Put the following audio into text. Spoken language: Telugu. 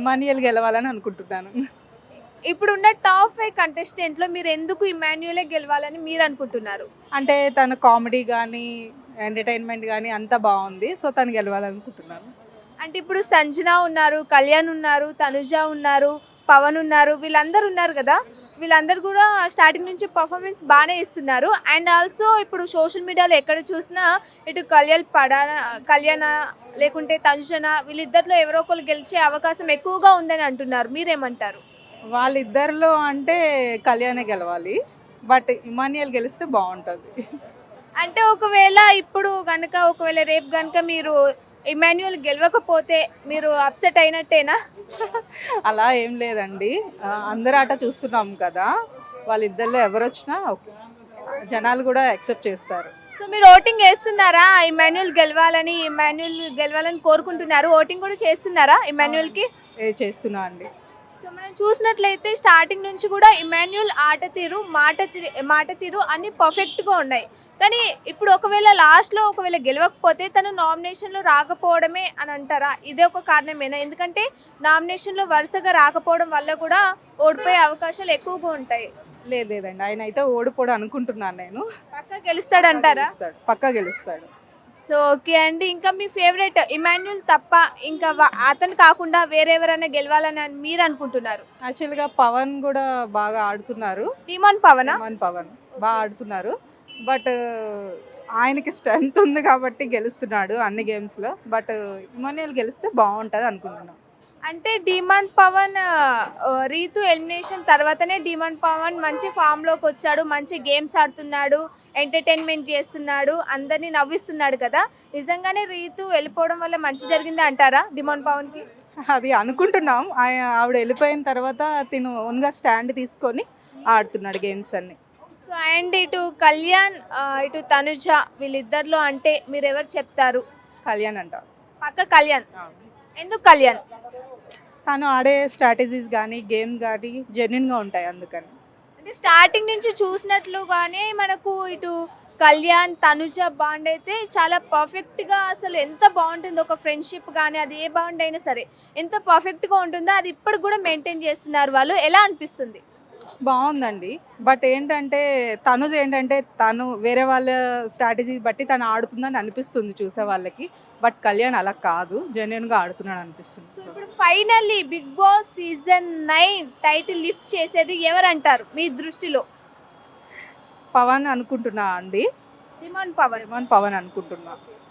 ఇమాన్యుయల్ గెలవాలని అనుకుంటున్నాను. ఇప్పుడున్న టాప్ 5 కంటెస్టెంట్‌లో మీరు ఎందుకు ఇమాన్యుయలే గెలవాలని మీరు అనుకుంటున్నారు? అంటే తన కామెడీ గానీ, ఎంటర్‌టైన్‌మెంట్ గానీ అంతా బావుంది. సో, తను గెలవాలనుకుంటున్నాను. అంటే ఇప్పుడు సంజన ఉన్నారు, కళ్యాణ్ ఉన్నారు, తనుజ ఉన్నారు, పవన్ ఉన్నారు. వీళ్ళందరూ ఉన్నారు కదా! వీళ్ళందరూ కూడా స్టార్టింగ్ నుంచి పర్ఫార్మెన్స్ బానే ఇస్తున్నారు. అండ్ ఆల్సో ఇప్పుడు సోషల్ మీడియాలో ఎక్కడ చూసినా ఇటు కళ్యాణ లేకుంటే తనుజన వీళ్ళిద్దరిలో ఎవరో ఒకళ్ళు గెలిచే అవకాశం ఎక్కువగా ఉందని అంటున్నారు. మీరేమంటారు? వాళ్ళిద్దరిలో అంటే కళ్యాణే గెలవాలి. బట్ ఇమాన్యుయల్ గెలిస్తే బావుంటది. అంటే ఒకవేళ ఇప్పుడు గనక ఒకవేళ రేపు గనక మీరు ఇమాన్యుయల్ గెలవకపోతే మీరు అప్సెట్ అయినట్టేనా? అలా ఏం లేదండి. అందరి ఆట చూస్తున్నాం కదా! వాళ్ళిద్దరిలో ఎవరొచ్చినా ఓకే. జనాలు గూడా యాక్సెప్ట్ చేస్తారు. సో మీరు ఓటింగ్ ఏస్తున్నారా? ఇమాన్యుయల్ గెలవాలని కోరుకుంటున్నారు. ఓటింగ్ కూడా చేస్తున్నారా ఇమాన్యుయల్‌కి? చేస్తున్నా అండి. సో మనం చూసినట్లయితే స్టార్టింగ్ నుంచి కూడా ఇమాన్యుయల్ ఆట తీరు, మాట తీరు అన్నీ పర్ఫెక్ట్‌గా ఉన్నాయి. కానీ ఇప్పుడు ఒకవేళ లాస్ట్‌లో ఒకవేళ గెలవకపోతే తను నామినేషన్‌లో రాకపోవడమే అని అంటారా? ఇదే ఒక కారణమేనా? ఎందుకంటే నామినేషన్‌లో వరుసగా రాకపోవడం వల్ల కూడా ఓడిపోయే అవకాశాలు ఎక్కువగా ఉంటాయి. లేదండి. ఆయనైతే ఓడిపోడు అనుకుంటున్నాను నేను. పక్కా గెలుస్తాడంటారా? పక్కా గెలుస్తాడు. సో ఓకే అండి. ఇంకా మీ ఫేవరెట్ ఇమాన్యుయల్ తప్ప ఇంకా అతను కాకుండా వేరెవరైనా గెలవాలని మీరు అనుకుంటున్నారు? యాక్చువల్‌గా పవన్ గూడా బాగా ఆడుతున్నారు. టీమాన్ పవనా? పవన్ బాగా ఆడుతున్నారు. బట్ ఆయనకి స్ట్రెంత్ ఉంది కాబట్టి గెలుస్తున్నాడు అన్ని గేమ్స్‌లో. బట్ ఇమాన్యుయల్ గెలిస్తే బావుంటది అనుకుంటున్నాను. అంటే డీమాన్ పవన్ రీతు ఎలిమినేషన్ తర్వాతనే డీమాన్ పవన్ మంచి ఫామ్‌లోకి వచ్చాడు. మంచి గేమ్స్ ఆడుతున్నాడు. ఎంటర్‌టైన్‌మెంట్ చేస్తున్నాడు. అందరిని నవ్విస్తున్నాడు కదా! నిజంగానే రీతు వెళ్ళిపోవడం వల్ల మంచి జరిగిందా అంటారా డీమాన్ పవన్‌కి? అది అనుకుంటున్నాం. ఆవిడ వెళ్ళిపోయిన తర్వాత తిను ఓన్‌గా స్టాండ్ తీసుకొని ఆడుతున్నాడు గేమ్స్ అన్ని. సో అండ్ ఇటు కళ్యాణ్, ఇటు తనుజ వీళ్ళిద్దరిలో అంటే మీరెవరు చెప్తారు? కళ్యాణ్ అంట. పక్కా కళ్యాణ్. ఎందుకు కళ్యాణ్? తను ఆడే స్ట్రాటజీస్ గానీ, గేమ్ గానీ జెన్యూన్‌గా ఉంటాయి అందుకని. అంటే స్టార్టింగ్ నుంచి చూసినట్లుగానే మనకు ఇటు కళ్యాణ్, తనుజ బాండ్ అయితే చాలా పర్ఫెక్ట్‌గా అసలు ఎంత బావుంటుందో ఒక ఫ్రెండ్‌షిప్ గానీ అది ఏ బాండ్ అయినా సరే ఎంత పర్ఫెక్ట్‌గా ఉంటుందో అది ఇప్పటికి కూడా మెయింటైన్ చేస్తున్నారు వాళ్ళు. ఎలా అనిపిస్తుంది? బావుందండి. బట్ ఏంటంటే తను వేరే వాళ్ళ స్ట్రాటజీ బట్టి తను ఆడుతుందని అనిపిస్తుంది చూసే వాళ్ళకి. బట్ కళ్యాణ్ అలా కాదు. జెన్యూన్‌గా ఆడుతున్నాడు అనిపిస్తుంది. సో ఇప్పుడు finally Big Boss season 9 title lift చేసేది ఎవరంటారు మీ దృష్టిలో? పవన్ అనుకుంటున్నా అండి. డిమాండ్ పవన్. పవన్ అనుకుంటున్నా.